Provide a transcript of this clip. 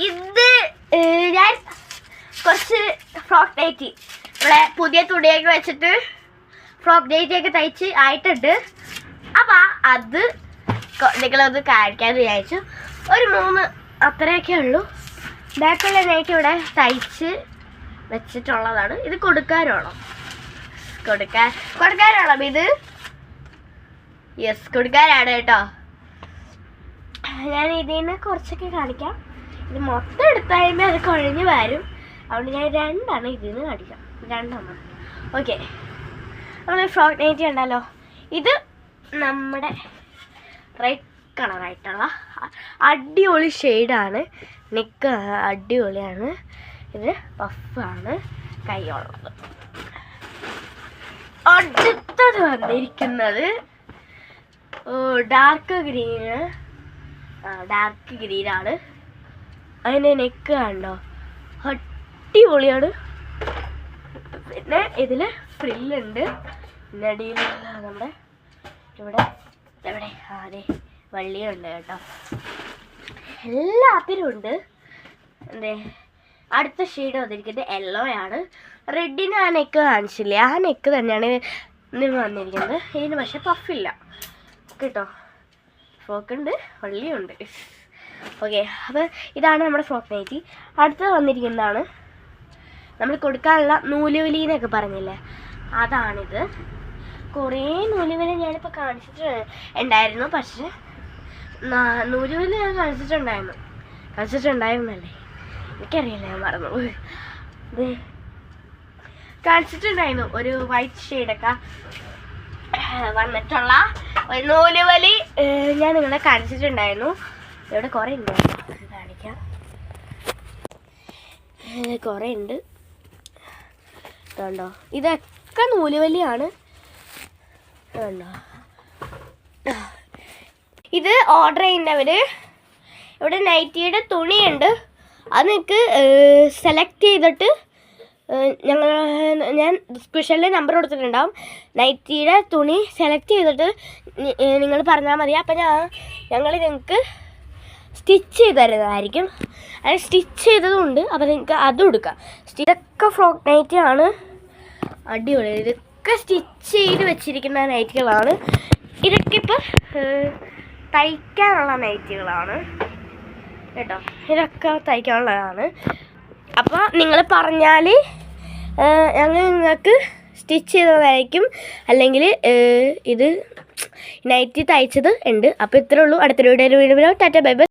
ഇത് ഞാൻ കുറച്ച് ഫ്രോക്ക് നൈറ്റി ഇവിടെ പുതിയ തുണിയൊക്കെ വെച്ചിട്ട് ഫ്രോക്ക് നൈറ്റിയൊക്കെ തയ്ച്ച് ആയിട്ടുണ്ട്. അപ്പം അത് നിങ്ങളൊന്ന് കാണിക്കാൻ വിചാരിച്ചു. ഒരു 3 അത്രയൊക്കെ ഉള്ളൂ. ബാക്കിയുള്ള നൈറ്റ് ഇവിടെ തയ്ച്ച് വെച്ചിട്ടുള്ളതാണ്. ഇത് കൊടുക്കാനോളം ഇത് യെസ് കൊടുക്കാനാണ് കേട്ടോ. ഞാൻ ഇതിന് കുറച്ചൊക്കെ കാണിക്കാം. ഇത് മൊത്തം എടുത്താൽ അത് കുഴഞ്ഞ് വരും. അതുകൊണ്ട് ഞാൻ 2 ഇതിന് കാണിക്കാം. 2 ഓക്കെ. നമ്മൾ ഫ്രോക്ക് നൈറ്റി ഉണ്ടല്ലോ, ഇത് നമ്മുടെ റെഡ് കളറായിട്ടുള്ള അടിപൊളി ഷെയ്ഡാണ്. നെക്ക് അടിപൊളിയാണ്. ഇത് പഫാണ് കൈയുള്ളത്. അടുത്തത് വന്നിരിക്കുന്നത് ഡാർക്ക് ഗ്രീനാണ്. അതിൻ്റെ നെക്ക് കണ്ടോ, അടിപൊളിയാണ്. പിന്നെ ഇതിൽ ഫ്രില്ലുണ്ട്. പിന്നെ അടിയിൽ നമ്മുടെ ഇവിടെ അതെ വള്ളിയുണ്ട് കേട്ടോ. എല്ലാത്തിനും ഉണ്ട്. അടുത്ത ഷെയ്ഡ് വന്നിരിക്കുന്നത് യെല്ലോ ആണ്. റെഡിന് ആ നെക്ക് കാണിച്ചില്ല, ആ നെക്ക് തന്നെയാണ് ഇതിന് വന്നിരിക്കുന്നത്. ഇതിന് പക്ഷേ പഫില്ല കേട്ടോ. ഫ്രോക്കുണ്ട്, വള്ളിയുണ്ട്. ഓക്കെ, അപ്പോൾ ഇതാണ് നമ്മുടെ ഫ്രോക്ക് നൈറ്റി. അടുത്തത് വന്നിരിക്കുന്നതാണ് നമ്മൾ കൊടുക്കാനുള്ള നൂലുവലീന്നൊക്കെ പറഞ്ഞില്ലേ, അതാണിത്. കുറേ നൂലുവലി ഞാനിപ്പോൾ കാണിച്ചിട്ടുണ്ടായിരുന്നു. പക്ഷേ നൂലുവലി ഞാൻ കാണിച്ചിട്ടുണ്ടായിരുന്നല്ലേ, എനിക്കറിയില്ല, ഞാൻ മറന്നു. ഇത് കാണിച്ചിട്ടുണ്ടായിരുന്നു ഒരു വൈറ്റ് ഷെയ്ഡൊക്കെ വന്നിട്ടുള്ള ഒരു നൂലുവലി ഞാൻ നിങ്ങളെ കാണിച്ചിട്ടുണ്ടായിരുന്നു. ഇവിടെ കുറേ ഉണ്ട്, കാണിക്കാം. കുറേ ഉണ്ട് കണ്ടോ. ഇതൊക്കെ നൂലുവലിയാണ് കണ്ടോ. ഇത് ഓർഡർ ചെയ്യുന്നവർ ഇവിടെ നൈറ്റിയുടെ തുണിയുണ്ട്, അത് നിങ്ങൾക്ക് സെലക്ട് ചെയ്തിട്ട് ഞാൻ സ്പെഷ്യലിൽ നമ്പർ കൊടുത്തിട്ടുണ്ടാവും. നൈറ്റിയുടെ തുണി സെലക്ട് ചെയ്തിട്ട് നിങ്ങൾ പറഞ്ഞാൽ മതി. അപ്പം ഞങ്ങൾ നിങ്ങൾക്ക് സ്റ്റിച്ച് ചെയ്ത് തരുന്നതായിരിക്കും. അത് സ്റ്റിച്ച് ചെയ്തതുണ്ട്, അപ്പോൾ നിങ്ങൾക്ക് അതും എടുക്കാം. ഇതൊക്കെ ഫ്രോക്ക് നൈറ്റിയാണ്, അടിപൊളി. ഇതൊക്കെ സ്റ്റിച്ച് ചെയ്ത് വെച്ചിരിക്കുന്ന നൈറ്റികളാണ്. ഇതൊക്കെ ഇപ്പം തയ്ക്കാനുള്ള നൈറ്റികളാണ് കേട്ടോ. ഇതൊക്കെ തയ്ക്കാനുള്ളതാണ്. അപ്പോൾ നിങ്ങൾ പറഞ്ഞാൽ ഞങ്ങൾ നിങ്ങൾക്ക് സ്റ്റിച്ച് ചെയ്തതായിരിക്കും. അല്ലെങ്കിൽ ഇത് നൈറ്റി തയ്ച്ചത് ഉണ്ട്. അപ്പോൾ ഇത്രേ ഉള്ളൂ. അടുത്തൊരു വീഡിയോയിൽ ടാറ്റ ബൈ ബൈ.